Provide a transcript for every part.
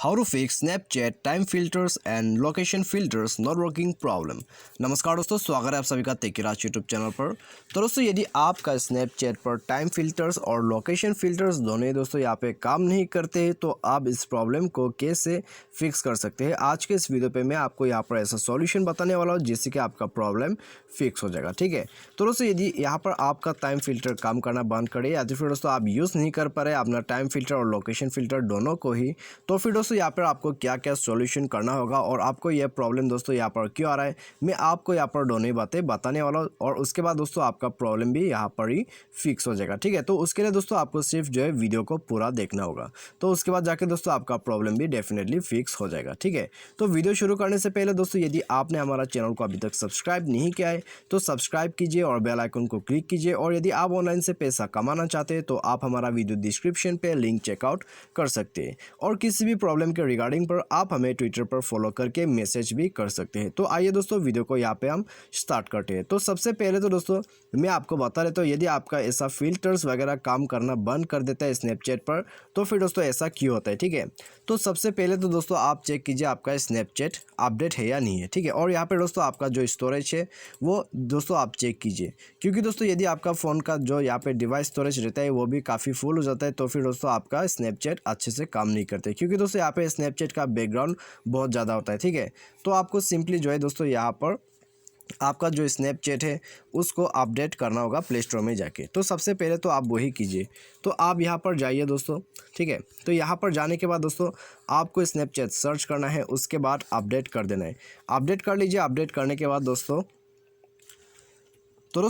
How to fix Snapchat time filters and location filters not working problem। नमस्कार दोस्तों, स्वागत है आप सभी का टेकीराज यूट्यूब चैनल पर। तो दोस्तों यदि आपका स्नैपचैट पर टाइम फिल्टर्स और लोकेशन फिल्टर्स दोनों ही दोस्तों यहाँ पे काम नहीं करते तो आप इस प्रॉब्लम को कैसे फिक्स कर सकते हैं। आज के इस वीडियो पे मैं आपको यहाँ पर ऐसा सॉल्यूशन बताने वाला हूँ जिससे कि आपका प्रॉब्लम फिक्स हो जाएगा। ठीक है, तो दोस्तों यदि यहाँ पर आपका टाइम फिल्टर काम करना बंद करे या तो फिर दोस्तों आप यूज़ नहीं कर पा रहे अपना टाइम फिल्टर और लोकेशन फिल्टर दोनों को ही, तो फिर दोस्तों यहाँ पर आपको क्या क्या सॉल्यूशन करना होगा और आपको यह प्रॉब्लम दोस्तों यहाँ पर क्यों आ रहा है, मैं आपको यहाँ पर दोनों ही बातें बताने वाला हूँ और उसके बाद दोस्तों आपका प्रॉब्लम भी यहाँ पर ही फिक्स हो जाएगा। ठीक है, तो उसके लिए दोस्तों आपको सिर्फ जो है वीडियो को पूरा देखना होगा, तो उसके बाद जाके दोस्तों आपका प्रॉब्लम भी डेफिनेटली फिक्स हो जाएगा। ठीक है, तो वीडियो शुरू करने से पहले दोस्तों यदि आपने हमारा चैनल को अभी तक सब्सक्राइब नहीं किया है तो सब्सक्राइब कीजिए और बेल आइकन को क्लिक कीजिए। और यदि आप ऑनलाइन से पैसा कमाना चाहते हैं तो आप हमारा वीडियो डिस्क्रिप्शन पे लिंक चेकआउट कर सकते हैं और किसी भी प्रॉब्लम के रिगार्डिंग पर आप हमें ट्विटर पर फॉलो करके मैसेज भी कर सकते हैं। तो आइए दोस्तों वीडियो को यहाँ पे हम स्टार्ट करते हैं। तो सबसे पहले तो दोस्तों मैं आपको बता देता हूँ यदि आपका ऐसा फिल्टर्स वगैरह काम करना बंद कर देता है स्नैपचैट पर तो फिर दोस्तों ऐसा क्यों होता है। ठीक है, तो सबसे पहले तो दोस्तों आप चेक कीजिए आपका स्नैपचैट अपडेट है या नहीं है। ठीक है, और यहाँ पे दोस्तों आपका जो स्टोरेज है वो दोस्तों आप चेक कीजिए, क्योंकि दोस्तों यदि आपका फ़ोन का जो यहाँ पे डिवाइस स्टोरेज रहता है वो भी काफ़ी फुल हो जाता है तो फिर दोस्तों आपका स्नैपचैट अच्छे से काम नहीं करते, क्योंकि दोस्तों यहाँ पे स्नैपचैट का बैकग्राउंड बहुत ज़्यादा होता है। ठीक है, तो आपको सिंपली जो है दोस्तों यहाँ पर आपका जो स्नैपचैट है उसको अपडेट करना होगा प्ले स्टोर में जाके। तो सबसे पहले तो आप वही कीजिए, तो आप यहाँ पर जाइए दोस्तों। ठीक है, तो यहाँ पर जाने के बाद दोस्तों आपको स्नैपचैट सर्च करना है, उसके बाद अपडेट कर देना है। अपडेट कर लीजिए। अपडेट करने के बाद दोस्तों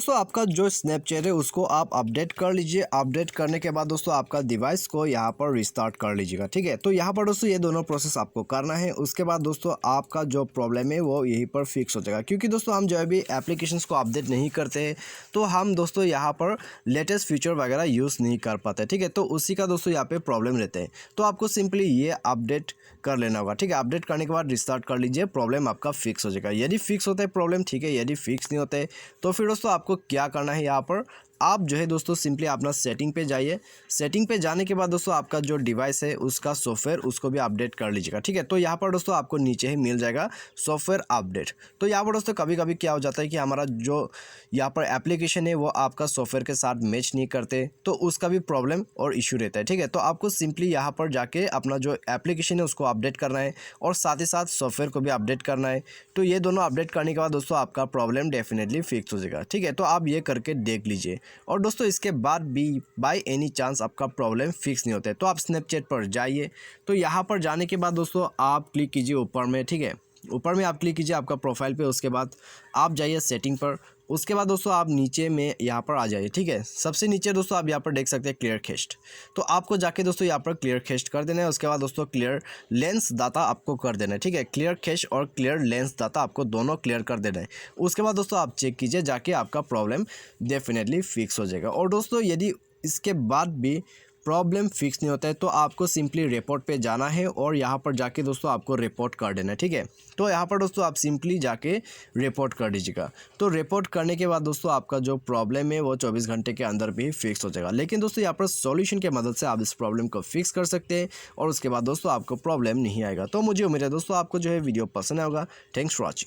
आपका जो स्नैपचैट है उसको आप अपडेट कर लीजिए। अपडेट करने के बाद दोस्तों आपका डिवाइस को यहाँ पर रिस्टार्ट कर लीजिएगा। ठीक है, तो यहाँ पर दोस्तों ये दोनों प्रोसेस आपको करना है। उसके बाद दोस्तों आपका जो प्रॉब्लम है वो यहीं पर फिक्स हो जाएगा, क्योंकि दोस्तों हम जो है भी एप्लीकेशंस को अपडेट नहीं करते हैं तो हम दोस्तों यहाँ पर लेटेस्ट फीचर वगैरह यूज़ नहीं कर पाते। ठीक है, तो उसी का दोस्तों यहाँ पर प्रॉब्लम रहते हैं, तो आपको सिंपली ये अपडेट कर लेना होगा। ठीक है, अपडेट करने के बाद रिस्टार्ट कर लीजिए, प्रॉब्लम आपका फिक्स हो जाएगा। यदि फिक्स होता है प्रॉब्लम ठीक है, यदि फिक्स नहीं होता है तो फिर दोस्तों आपको क्या करना है, यहाँ पर आप जो है दोस्तों सिंपली अपना सेटिंग पे जाइए। सेटिंग पे जाने के बाद दोस्तों आपका जो डिवाइस है उसका सॉफ्टवेयर उसको भी अपडेट कर लीजिएगा। ठीक है, तो यहाँ पर दोस्तों आपको नीचे ही मिल जाएगा सॉफ्टवेयर अपडेट। तो यहाँ पर दोस्तों कभी कभी क्या हो जाता है कि हमारा जो यहाँ पर एप्लीकेशन है वो आपका सॉफ्टवेयर के साथ मैच नहीं करते, तो उसका भी प्रॉब्लम और इशू रहता है। ठीक है, तो आपको सिंपली यहाँ पर जाके अपना जो एप्लीकेशन है उसको अपडेट करना है और साथ ही साथ सॉफ्टवेयर को भी अपडेट करना है। तो ये दोनों अपडेट करने के बाद दोस्तों आपका प्रॉब्लम डेफिनेटली फिक्स हो जाएगा। ठीक है, तो आप ये करके देख लीजिए। और दोस्तों इसके बाद भी बाय एनी चांस आपका प्रॉब्लम फिक्स नहीं होता है तो आप स्नैपचैट पर जाइए। तो यहाँ पर जाने के बाद दोस्तों आप क्लिक कीजिए ऊपर में। ठीक है, ऊपर में आप क्लिक कीजिए आपका प्रोफाइल पे, उसके बाद आप जाइए सेटिंग पर। उसके बाद दोस्तों आप नीचे में यहाँ पर आ जाइए। ठीक है, सबसे नीचे दोस्तों आप यहाँ पर देख सकते हैं क्लियर कैस्ट, तो आपको जाके दोस्तों यहाँ पर क्लियर कैस्ट कर देना है। उसके बाद दोस्तों क्लियर लेंस डाटा आपको कर देना है। ठीक है, क्लियर कैश और क्लियर लेंस डाटा आपको दोनों क्लियर कर देना है। उसके बाद दोस्तों आप चेक कीजिए जाके, आपका प्रॉब्लम डेफिनेटली फिक्स हो जाएगा। और दोस्तों यदि इसके बाद भी प्रॉब्लम फिक्स नहीं होता है तो आपको सिंपली रिपोर्ट पे जाना है और यहाँ पर जाके दोस्तों आपको रिपोर्ट कर देना है। ठीक है, तो यहाँ पर दोस्तों आप सिंपली जाके रिपोर्ट कर दीजिएगा। तो रिपोर्ट करने के बाद दोस्तों आपका जो प्रॉब्लम है वो 24 घंटे के अंदर भी फिक्स हो जाएगा। लेकिन दोस्तों यहाँ पर सॉल्यूशन की मदद से आप इस प्रॉब्लम को फिक्स कर सकते हैं और उसके बाद दोस्तों आपको प्रॉब्लम नहीं आएगा। तो मुझे उम्मीद है दोस्तों आपको जो है वीडियो पसंद आएगा। Thanks for watching.